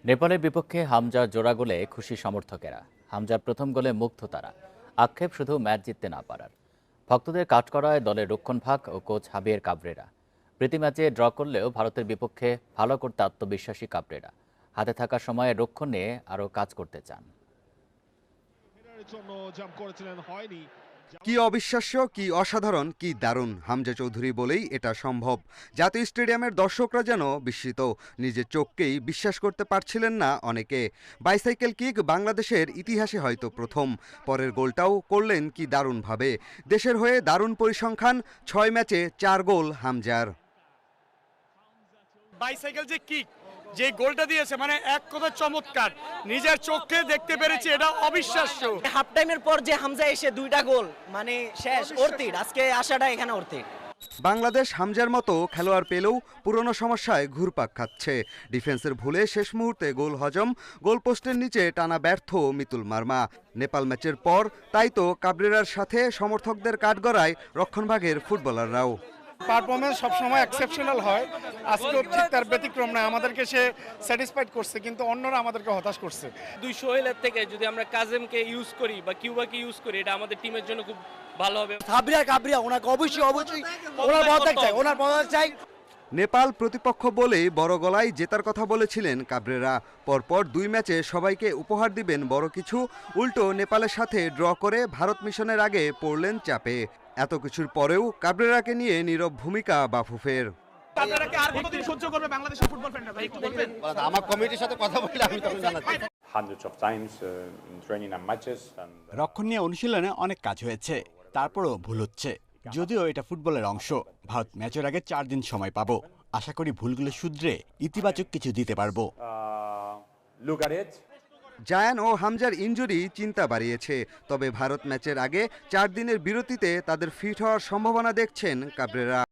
নেপালের বিপক্ষে হামজার জোড়া গোলে খুশি সমর্থকেরা। হামজার প্রথম গোলে মুগ্ধ তারা। আক্ষেপ শুধু ম্যাচ জিততে না পারার। ভক্তদের কাঠগড়ায় দলের রক্ষণভাগ ও কোচ হাবিয়ের কাবরেরা। প্রীতি ম্যাচে ড্র করলেও ভারতের বিপক্ষে ভালো করতে আত্মবিশ্বাসী কাবরেরা। হাতে থাকা সময়ে রক্ষণ নিয়ে আরও কাজ করতে চান। কি অবিশ্বাস্য, কি অসাধারণ, কি দারুণ! হামজা চৌধুরী বলেই এটা সম্ভব। জাতীয় স্টেডিয়ামের দর্শকরা যেন বিস্মিত, নিজের চোখকেই বিশ্বাস করতে পারছিলেন না অনেকে। বাইসাইকেল কিক বাংলাদেশের ইতিহাসে হয়তো প্রথম। পরের গোলটাও করলেন কি দারুণভাবে। দেশের হয়ে দারুণ পরিসংখ্যান, 6 ম্যাচে 4 গোল হামজার। বাইসাইকেল যে কিক, যে গোলটা দিয়েছে মানে এক কথা চমৎকার। নিজের চোখে দেখতে পেরেছি, এটা অবিশ্বাস্য। হাফ টাইমের পর যে হামজা এসে 2টা গোল, মানে শেষ অর্থির। আজকে আসাটা এখানে অর্থির। বাংলাদেশ হামজার মতো খেলোয়াড় পেলেও পুরনো সমস্যায় ঘুরপাক খাচ্ছে। ডিফেন্সের ভুলে শেষ মুহূর্তে গোল হজম, গোলপোস্টের নিচে টানা ব্যর্থ মিতুল মার্মা। নেপাল ম্যাচের পর তাই তো কাবরেরার সাথে সমর্থকদের কাঠগড়ায় রক্ষণভাগের ফুটবলাররাও। পারফরমেন্স সবসময় এক্সেপশনাল হয়, আজকেও ঠিক তার ব্যতিক্রম নয়। আমাদেরকে সে স্যাটিসফাইড করছে, কিন্তু অন্যরা আমাদেরকে হতাশ করছে। 200 হেলের থেকে যদি আমরা কাজেমকে ইউজ করি বা কিউবাকে ইউজ করি, এটা আমাদের টিমের জন্য খুব ভালো হবে। কাবরিয়া ওনাকে অবশ্যই ওনার পদত্যাগ চাই। নেপাল প্রতিপক্ষ বলেই বড় গলায় জেতার কথা বলেছিলেন কাবরেরা। পরপর 2 ম্যাচে সবাইকে উপহার দিবেন বড় কিছু। উল্টো নেপালের সাথে ড্র করে ভারত মিশনের আগে পড়লেন চাপে। এত কিছুর পরেও কাবরেরাকে নিয়ে নীরব ভূমিকা বাফুফের। আমার কমিটির সাথে কথা বলে আমি তখন জানাচ্ছি। রক্ষণ নিয়ে অনুশীলনে অনেক কাজ হয়েছে, তারপরও ভুল হচ্ছে। যদিও এটা ফুটবলের অংশ। ভারত ম্যাচের আগে 4 দিন সময় পাবো। আশা করি ভুলগুলো শুধরে ইতিবাচক কিছু দিতে পারবো। জায়ান ও হামজার ইনজুরি চিন্তা বাড়িয়েছে। তবে ভারত ম্যাচের আগে 4 দিনের বিরতিতে তাদের ফিট হওয়ার সম্ভাবনা দেখছেন কাবরেরা।